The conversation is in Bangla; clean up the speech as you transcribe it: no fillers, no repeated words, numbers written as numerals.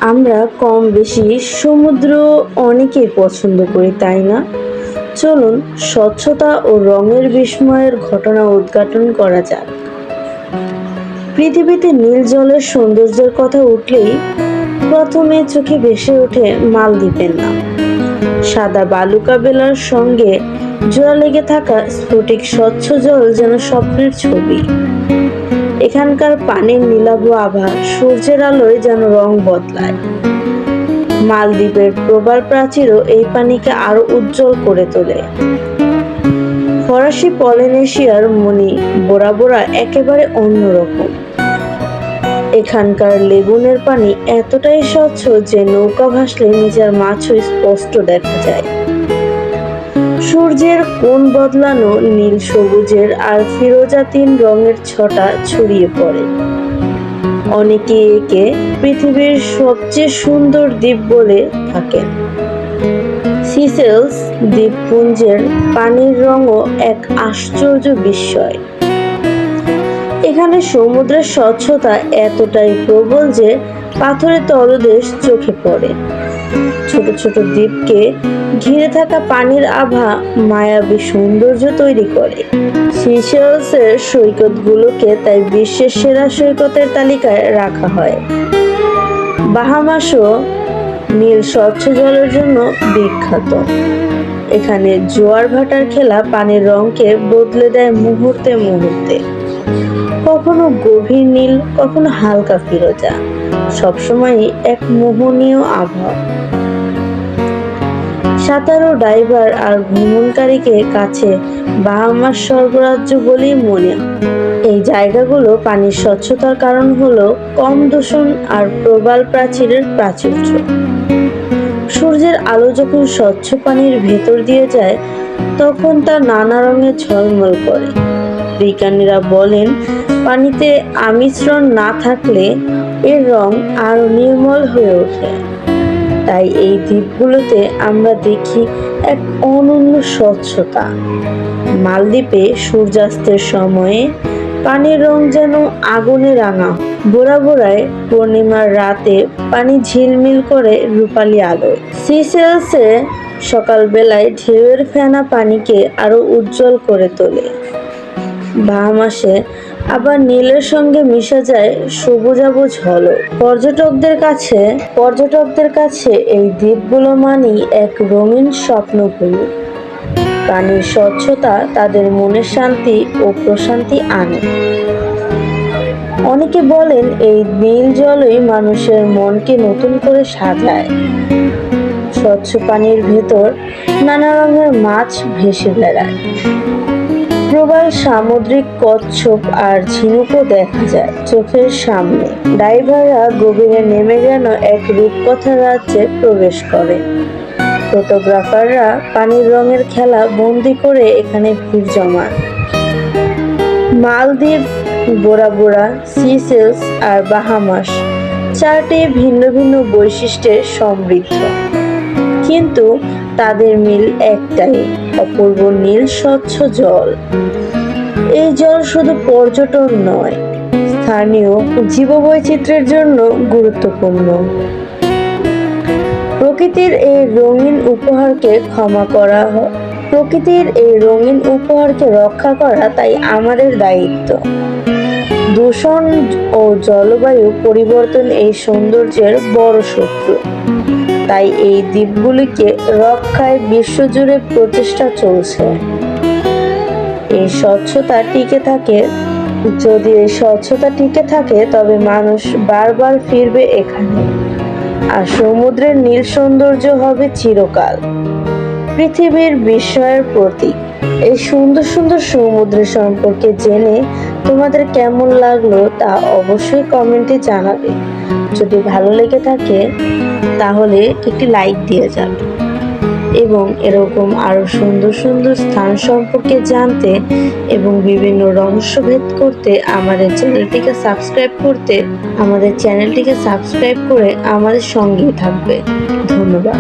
আমরা কম বেশি সমুদ্র অনেকেই পছন্দ করি, তাই না? চলুন স্বচ্ছতা ও রঙের বিস্ময়ের ঘটনা উদ্ঘাটন করা যাক। পৃথিবীতে নীল জলের সৌন্দর্যের কথা উঠলেই প্রথমে চোখে ভেসে ওঠে মালদ্বীপের নাম। সাদা বালুকা বেলার সঙ্গে জোড়া লেগে থাকা স্ফটিক স্বচ্ছ জল যেন স্বপ্নের ছবি। এখানকার পানির নীলাভ আভা সূর্যের আলোয় যেন রং বদলায়। মালদ্বীপের প্রবাল প্রাচীরও এই পানিকে আরো উজ্জ্বল করে তোলে। ফরাসি পলিনেশিয়ার মণি বোরা বোরা একেবারে অন্যরকম। এখানকার লেগুনের পানি এতটাই স্বচ্ছ যে নৌকা ভাসলে নিজের মাছও স্পষ্ট দেখা যায়। সূর্যের কোণ বদলানো নীল, সবুজের আর ফিরোজাতীন রঙের ছটা ছড়িয়ে পড়ে। অনেকে একে পৃথিবীর সবচেয়ে সুন্দর দ্বীপ বলে থাকেন। সিসেলস দ্বীপপুঞ্জের পানির রঙও এক আশ্চর্য বিস্ময়। এখানে সমুদ্রের স্বচ্ছতা এতটাই প্রবল যে পাথরের তলদেশ চোখে পড়ে। ছোট ছোট দ্বীপকে ঘিরে থাকা পানির আভা মায়াবী সৌন্দর্য তৈরি করে। সিশেলসের সৈকতগুলোকে তাই বিশ্বের সেরা সৈকতের তালিকায় রাখা হয়। বাহামাসও নীল স্বচ্ছ জলের জন্য বিখ্যাত। এখানে জোয়ার ভাটার খেলা পানির রঙকে বদলে দেয় মুহূর্তে মুহূর্তে। কখনো গভীর নীল, কখনো হালকা ফিরোজা, সবসময়ই এক মোহনীয় আবহাওয়া। সাঁতারু, ডাইভার আর ভ্রমণকারীকে কাছে বাহামাস স্বর্গরাজ্য বলেই মনে হয়। এই জায়গাগুলো পানির স্বচ্ছতার কারণ হলো কম দূষণ আর প্রবাল প্রাচীরের প্রাচুর্য। সূর্যের আলো যখন স্বচ্ছ পানির ভেতর দিয়ে যায় তখন তা নানা রঙে ঝলমল করে। বিজ্ঞানীরা বলেন পানিতে আমিশ্রণ না থাকলে এর রং আরো নির্মল হয়ে ওঠে। তাই এই দ্বীপগুলোতে আমরা দেখি এক অনন্য স্বচ্ছতা। মালদ্বীপে সূর্যাস্তের সময়ে পানির রং যেন আগুনে রাঙা। বোরা বোরায় পূর্ণিমার রাতে পানি ঝিলমিল করে রূপালী আলোয়। সিসেলসে সকালবেলায় ঢেউয়ের ফেনা পানিকে আরো উজ্জ্বল করে তোলে। বাহামাসে আবার নীলের সঙ্গে মিশে যায় সবুজাভ ঝলক। পর্যটকদের কাছে এই দ্বীপগুলো মানেই এক রঙিন স্বপ্নভূমি। পানির স্বচ্ছতা তাদের মনে শান্তি ও প্রশান্তি আনে। অনেকে বলেন এই নীল জলই মানুষের মনকে নতুন করে সাজায়। স্বচ্ছ পানির ভেতর নানা রঙের মাছ ভেসে বেড়ায়। প্রবাল সামুদ্রিক কচ্ছপ আর ঝিনুকও দেখা যায় চোখের সামনে। ডাইভাররা গভীরে নেমে যেন এক রূপকথার রাজ্যে প্রবেশ করে। ফটোগ্রাফাররা পানির রঙের খেলা বন্দি করে এখানে ভিড় জমান। মালদ্বীপ, বোরা বোরা, সিসেলস আর বাহামাস চারটি ভিন্ন ভিন্ন বৈশিষ্ট্যে সমৃদ্ধ, কিন্তু তাদের মিল একটাই, অপূর্ব নীল স্বচ্ছ জল। এই জল শুধু পর্যটন নয়, স্থানীয় জীববৈচিত্র্যের জন্য গুরুত্বপূর্ণ। প্রকৃতির এই রঙিন উপহারকে রক্ষা করা তাই আমাদের দায়িত্ব। দূষণ ও জলবায়ু পরিবর্তন এই সৌন্দর্যের বড় শত্রু। তাই এই দ্বীপগুলিকে রক্ষায় বিশ্বজুড়ে প্রচেষ্টা চলছে। যদি এই স্বচ্ছতা টিকে থাকে তবে মানুষ বারবার ফিরবে এখানে, আর সমুদ্রের নীল সৌন্দর্য হবে চিরকাল পৃথিবীর বিস্ময়ের প্রতীক। এই সুন্দর সুন্দর সমুদ্র সম্পর্কে জেনে তোমাদের কেমন লাগলো তা অবশ্যই কমেন্টে জানাবে। যদি ভালো লেগে থাকে তাহলে একটি লাইক দিয়ে যাবে, এবং এরকম আরো সুন্দর সুন্দর স্থান সম্পর্কে জানতে এবং বিভিন্ন রহস্যভেদ করতে আমাদের চ্যানেলটিকে সাবস্ক্রাইব করে আমাদের সঙ্গেই থাকবে। ধন্যবাদ।